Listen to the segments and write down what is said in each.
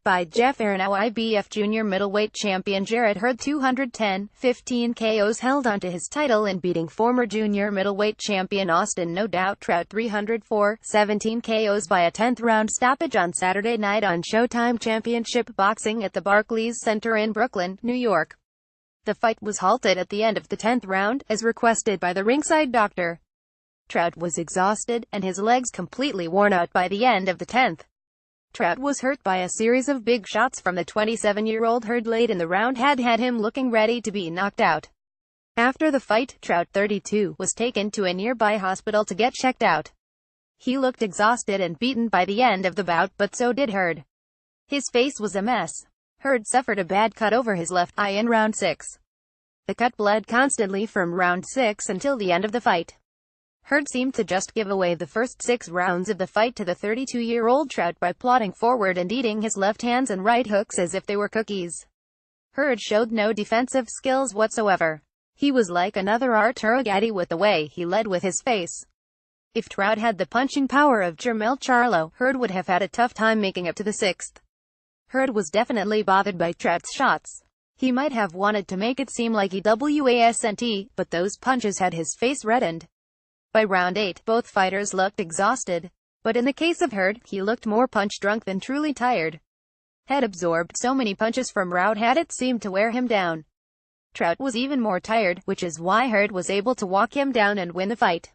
by Jeff Aranow IBF junior middleweight champion Jarrett Hurd 210-15 KOs held onto his title in beating former junior middleweight champion Austin No Doubt Trout 304-17 KOs by a 10th round stoppage on Saturday night on Showtime Championship Boxing at the Barclays Center in Brooklyn, New York. The fight was halted at the end of the 10th round, as requested by the ringside doctor. Trout was exhausted, and his legs completely worn out by the end of the 10th. Trout was hurt by a series of big shots from the 27-year-old. Hurd late in the round had him looking ready to be knocked out. After the fight, Trout, 32, was taken to a nearby hospital to get checked out. He looked exhausted and beaten by the end of the bout, but so did Hurd. His face was a mess. Hurd suffered a bad cut over his left eye in round 6. The cut bled constantly from round 6 until the end of the fight. Hurd seemed to just give away the first 6 rounds of the fight to the 32-year-old Trout by plodding forward and eating his left hands and right hooks as if they were cookies. Hurd showed no defensive skills whatsoever. He was like another Arturo Gatti with the way he led with his face. If Trout had the punching power of Jermell Charlo, Hurd would have had a tough time making it to the 6th. Hurd was definitely bothered by Trout's shots. He might have wanted to make it seem like he wasn't, but those punches had his face reddened. By round 8, both fighters looked exhausted. But in the case of Hurd, he looked more punch-drunk than truly tired. Had absorbed so many punches from Trout had it seemed to wear him down. Trout was even more tired, which is why Hurd was able to walk him down and win the fight.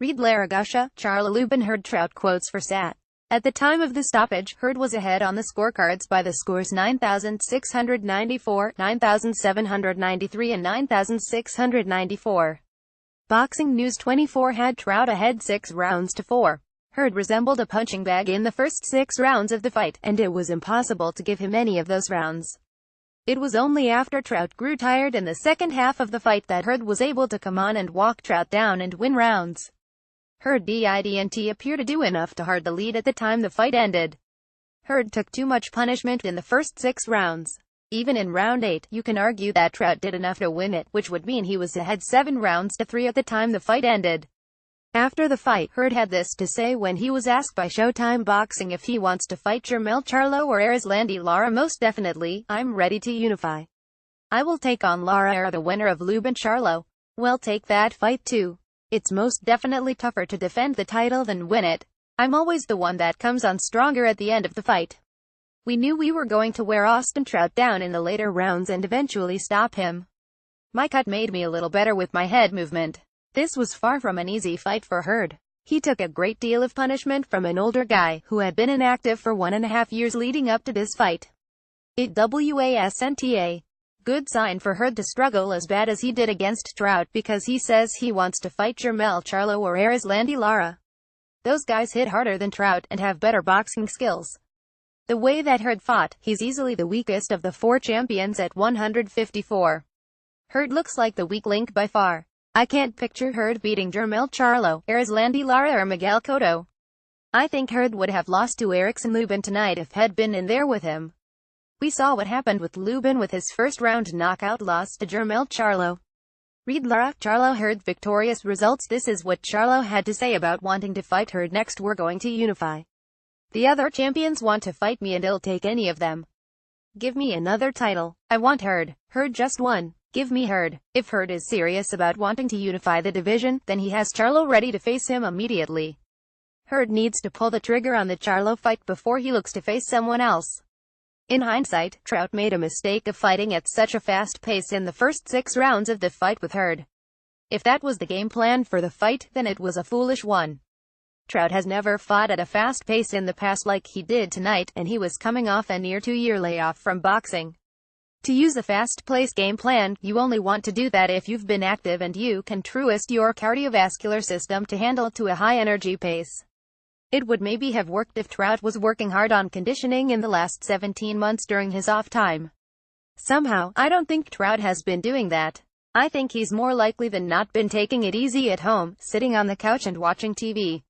Read Laragusha, Charlo Lubin Hurd Trout quotes for SAT. At the time of the stoppage, Hurd was ahead on the scorecards by the scores 9,694, 9,793 and 9,694. Boxing News 24 had Trout ahead 6 rounds to 4. Hurd resembled a punching bag in the first 6 rounds of the fight, and it was impossible to give him any of those rounds. It was only after Trout grew tired in the second half of the fight that Hurd was able to come on and walk Trout down and win rounds. Hurd didn't appear to do enough to hold the lead at the time the fight ended. Hurd took too much punishment in the first 6 rounds. Even in round 8, you can argue that Trout did enough to win it, which would mean he was ahead 7 rounds to 3 at the time the fight ended. After the fight, Hurd had this to say when he was asked by Showtime Boxing if he wants to fight Jermell Charlo or Erislandy Lara. Most definitely, I'm ready to unify. I will take on Lara or the winner of Lubin Charlo. Well, take that fight too. It's most definitely tougher to defend the title than win it. I'm always the one that comes on stronger at the end of the fight. We knew we were going to wear Austin Trout down in the later rounds and eventually stop him. My cut made me a little better with my head movement. This was far from an easy fight for Hurd. He took a great deal of punishment from an older guy who had been inactive for 1.5 years leading up to this fight. It wasn't a good sign for Hurd to struggle as bad as he did against Trout because he says he wants to fight Jermell Charlo or Erislandy Lara. Those guys hit harder than Trout and have better boxing skills. The way that Hurd fought, he's easily the weakest of the 4 champions at 154. Hurd looks like the weak link by far. I can't picture Hurd beating Jermell Charlo, Erislandy Lara or Miguel Cotto. I think Hurd would have lost to Erickson Lubin tonight if had been in there with him. We saw what happened with Lubin with his first round knockout loss to Jermell Charlo. Read Lara, Charlo Hurd victorious results. This is what Charlo had to say about wanting to fight Hurd next. We're going to unify. The other champions want to fight me and I'll take any of them. Give me another title. I want Hurd. Hurd just won. Give me Hurd. If Hurd is serious about wanting to unify the division, then he has Charlo ready to face him immediately. Hurd needs to pull the trigger on the Charlo fight before he looks to face someone else. In hindsight, Trout made a mistake of fighting at such a fast pace in the first 6 rounds of the fight with Hurd. If that was the game plan for the fight, then it was a foolish one. Trout has never fought at a fast pace in the past like he did tonight, and he was coming off a near 2-year layoff from boxing. To use a fast-paced game plan, you only want to do that if you've been active and you can trust your cardiovascular system to handle to a high-energy pace. It would maybe have worked if Trout was working hard on conditioning in the last 17 months during his off time. Somehow, I don't think Trout has been doing that. I think he's more likely than not been taking it easy at home, sitting on the couch and watching TV.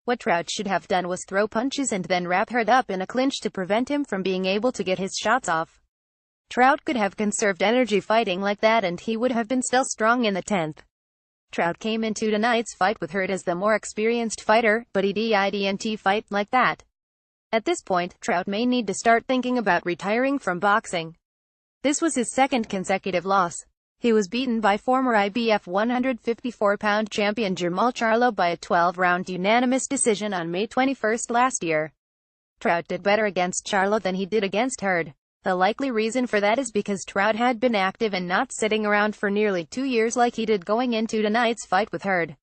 What Trout should have done was throw punches and then wrap Hurd up in a clinch to prevent him from being able to get his shots off. Trout could have conserved energy fighting like that and he would have been still strong in the 10th. Trout came into tonight's fight with Hurd as the more experienced fighter, but he didn't fight like that. At this point, Trout may need to start thinking about retiring from boxing. This was his second consecutive loss. He was beaten by former IBF 154-pound champion Jermall Charlo by a 12-round unanimous decision on May 21 last year. Trout did better against Charlo than he did against Hurd. The likely reason for that is because Trout had been active and not sitting around for nearly 2 years like he did going into tonight's fight with Hurd.